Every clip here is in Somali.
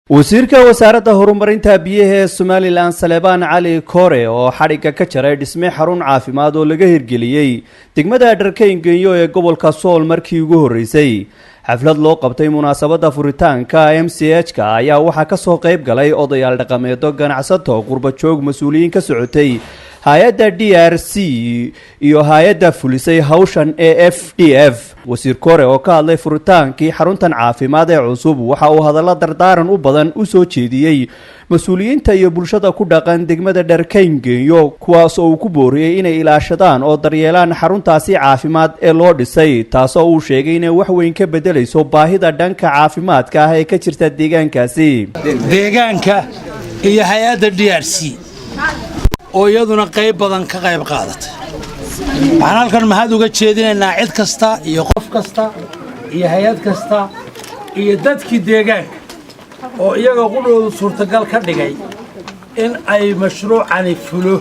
wasiirka wasaaradda horumarinta biyaha ee Somaliland Salebaan Cali Kore oo xariga ka jaray dhisme xarun caafimaad oo laga hirgeliyay degmada Dharkayngeeyo ee gobolka Sool markii ugu horeysay xaflad loo qabtay munaasabadda furitaanka MCH-ka ayaa waxa ka soo qayb galay odayaal dhaqameedyo ganacsato qurba joog mas'uuliyiin ka socotay hay'adda DRC iyo hay'adda fulisay hawshan AFDF wasiir Kore oo ka hadlay furitaankii xaruntan caafimaad ee cusub waxa uu hadallo dardaaran u badan u soo jeediyay mas'uuliyiinta iyo bulshada ku dhaqan degmada Dharkayngeeyo kuwaas oo ku booriyay inay ilaashadaan oo daryeelaan xaruntaasi caafimaad ee loo dhisay taasoo uu sheegay inay wax weyn ka bedelayso baahida dhanka caafimaadka ah ee ka jirta deegaankaasi iyo hay'adda DRC oo iyaduna qayb badan ka qayb qaadatay waxaan halkan mahad uga jeedinaynaa cid kasta iyo qof kasta iyo hay'ad kasta iyo dadkii deegaanka oo iyaga qudhoodu suurtagal ka dhigay in ay mashruucani fulo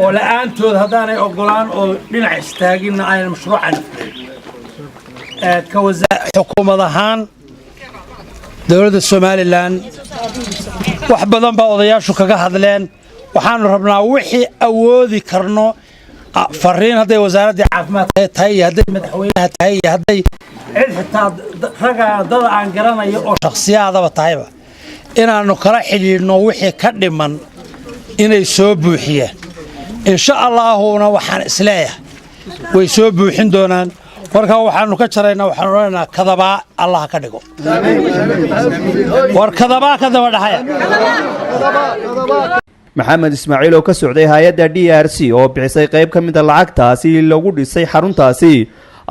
oo la'aantood haddaanay ogolaan oo dhinac istaaginna aynan mashruucani fulin xukuumad ahaan dowladda Somaliland wax badan baa odayaashu kaga hadleen waxaanu rabnaa wixii awoodi karno fariin haday wasaaradda caafimaadka tahay haday madaxweynaha tahay haday cid xitaa raga dad aan garanayo oo shakhsiyaadaba tahayba inaanu kala xiriirno wixii ka dhiman inay soo buuxiyaan insha Allahuna waxaan isleeyahay way soo buuxin doonaan warka waxaanu ka jaraynaa waxaan oranaynaa kadaba Allah ka dhigo war kadaba dhaxaya maxamed Ismaaciil oo ka socday hay'adda DRC oo bixisay qayb ka mid ah lacagtaasi lagu dhisay xaruntaasi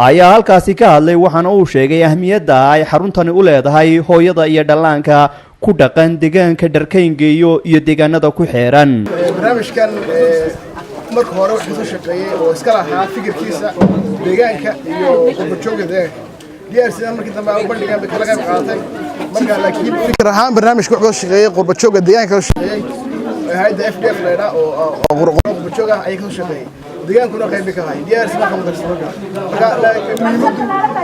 ayaa halkaasi ka hadlay waxaana uu sheegay ahmiyadda ay xaruntani u leedahay hooyada iyo dhallaanka ku dhaqan deegaanka Dharkayngeeyo iyo deegaanada ku xeeran barnaamijkan marka hore waxa soo shaqeeyay oo iska lahaa fikirkiisa deegaanka iyo qurba-joogga DRC markii dambe ay bandhigaan kala qayb qaadatay marka laakiin fikir ahaan barnaamijku wuxuu shaqeeyay qurba-joogga deegaanka shaqeeyay hay'adda FDF leedahay oo qurba-joogga ay ka shaqeeyay deegaankuna qayb ka hay DRC ma qaban karto marka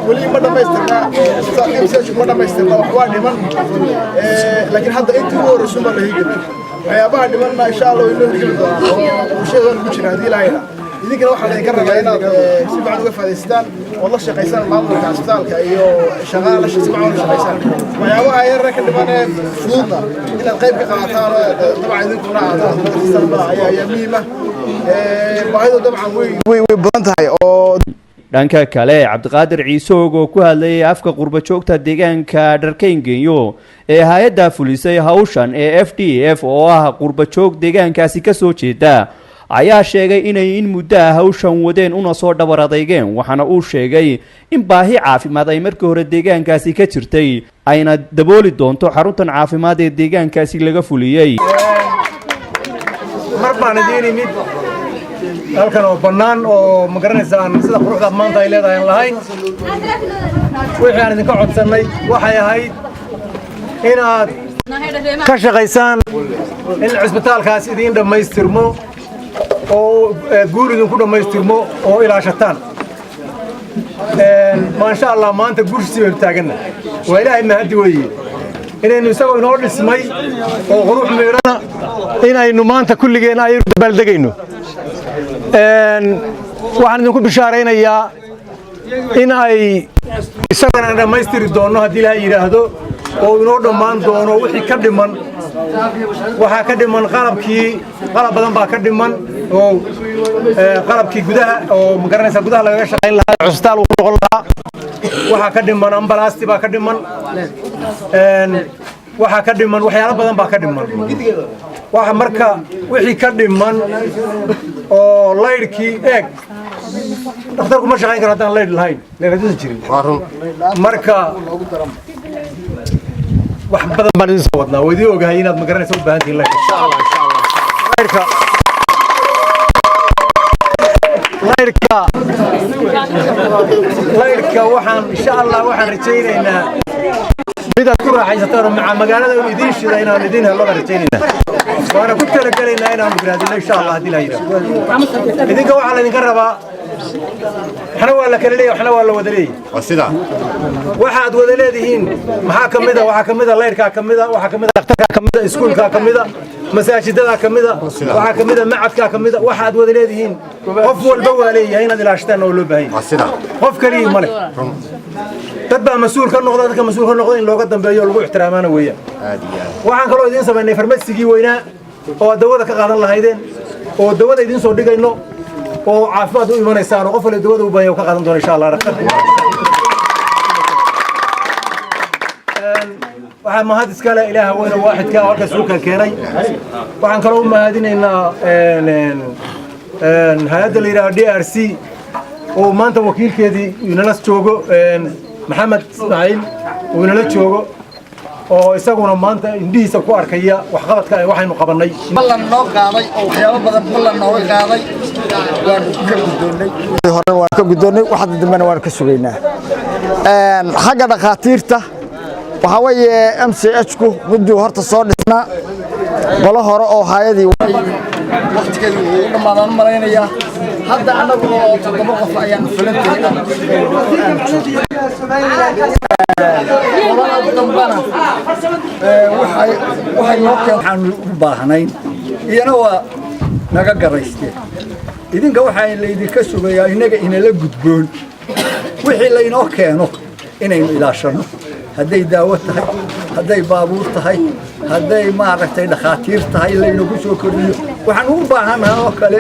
wali ma dhamaystirna ma dhamaystirna wax waa dhiman laakiin hadda intii hore suma la higin waxyaabaha dhimanna insha Allah inuu higin doono oo sheegan ku jira hadii la hayna idinkana waxa la ka rabaa inaad si fiican uga faa'iideystaan oo la shaqeysaan maamulka isbitaalka iyo shaqaalaha si fiican u shaqeysaan waxyaabaha yar ka dhiman fududna inaad qayb ka qaadataan dabcan idinkuna ayaa muhiim ah baahida dabcan way badan tahay oo dhanka kale Cabdiqaadir Ciise oo ku hadlayay afka qurba-joogta deegaanka Dharkayngeeyo ee hay'adda fulisay hawshan AFDF oo ah qurba-joog deegaankaasi ka soo jeeda ayaa sheegay inay in muddo hawshan wadeen una soo dhabar adeegeen waxaana uu sheegay in baahi caafimaad ay markii hore deegaankaasi ka jirtay ayna dabooli doonto xaruntan caafimaad ee deegaankaasi laga fuliyay marbaan idin halkan oo bannaan oo ma garanaysaan sida quruxda maanta ay leedahay lahayn wixii aan idinka codsanay waxay ahayd inaad ka shaqaysaan in cisbitaalkaas idin dhammaystirmo oo guur idinku dhammaystirmo oo ilaashataan ma sha Allah maanta gursi way taaganna waa ilaahay mahadi weeye inaynu isagoo inoo dhismay oo qurux meerana inaynu maanta kulligeena ay baldegayno waxaan idinku bishaaraynayaa in ay isagana dhammaystiri doono haddii ilaahay yidhaahdo oo inoo dhammaan doono wixii ka dhiman waxaa ka dhiman qalab badan baa ka dhiman oo qalabkii gudaha oo ma garanaysaa gudaha lagaga shaqayn lahaa cusbitaal uu noqon lahaa waxaa ka dhiman ambalaasti baa ka dhiman waxaa ka dhiman waxyaalo badan baa ka dhiman waxa marka wixii ka dhiman oo laydhkii eeg dhakhtarku ma shaqayn karo haddaan laydh lahayn leeradiisa jirin marka wax badan baan idin soo wadnaa waa idin ogahay inaad ma garanaysa u baahan tihiin laydhka waxaan insha Allah waxaan rajaynaynaa midaad ku raaxaysataan oo magaalada uu idin shida inaan idin helo baan rajaynaynaa waana ku talagalaynaa inaan garaadino insha Allah haddii la yiraahdo idinka waxaa la idinka rabaa waxna waa la kala leeyahay waxna waa la wada leeyahay وسيدا waxaad wada leedihiin maxaa kamida waxa kamida leerka kamida waxa kamida dhakhtarka kamida iskuulka kamida masaajidada kamida waxa kamida macadka kamida waxaad wada leedihiin qof walba waa leeyahay inaad ilaashtaan oo loo baahan وسيدا qof kaliya male dad baa mas'uul ka noqda dadka mas'uul ka noqda in looga dambeeyo lagu ixtiraamaana weeyaan waxaan kaloo idin sameynay farmasigii weynaa oo dawada ka qaadan lahaydeen oo dawada idin soo dhigayno oo caafimaad u imanaysaan oo qof waliba dawada u baahan ka qaadan doono insha Allah waxaan mahad iskale ilaaha weyna waaxidka halka suukan keenay waxaan kaloo u mahadinaynaa hay'adda la yiraahdo DRC oo maanta wakiilkeedii inala joogo maxamed ismaaciil oo inala joogo oo isaguna maanta indhihiisa ku arkaya waxqabadka ay waxaynu qabanay ballan noo qaaday oo waxyaabo badan ballan nooga qaaday waan ka guddoonnay hore waan ka guddoonnay waxa dambena waan ka sugaynaa xagga dhaqaatiirta waxa weeye MCH-ku muddo horta soo dhisnaa qolo hore oo hay'adii waqtigeedu uu dhammaadaan maleynaya hadda anagu oo 7 qof ayaan fulanteena waxay noo keenaan u baahnayn iyana waa naga garaysteen idinka waxaa laydinka sugayaa inaga inala gudboon wixii laynoo keeno inaynu ilaashano hadday daawo tahay hadday baabuur tahay hadday maaragtay dhakhaatiir tahay laynagu soo kordhiyo waxaan ugu baahanahay oo kale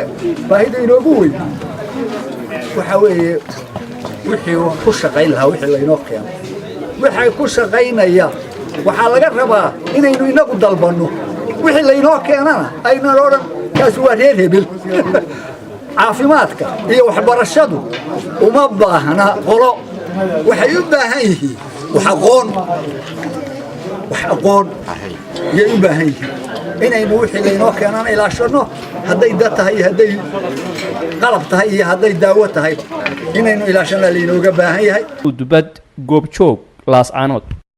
baahida inoogu weyn waxa weeye wixii ku shaqayn lahaa wixii laynoo keeno waxay ku shaqaynaya waxaa laga rabaa inaynu inagu dalbanno wixii laynoo keenana aynan odhan kaasi waa reer hebel caafimaadka iyo waxbarashadu uma baahna qolo waxay u baahan yihiin wax aqoon yay u baahan yihiin inaynu wixii laynoo keenana ilaashano hadday dad tahay iyo hadday qalab tahay iyo hadday daawo tahayba inaynu ilaashana laynooga baahan yahay dubad goobjoog laascaanood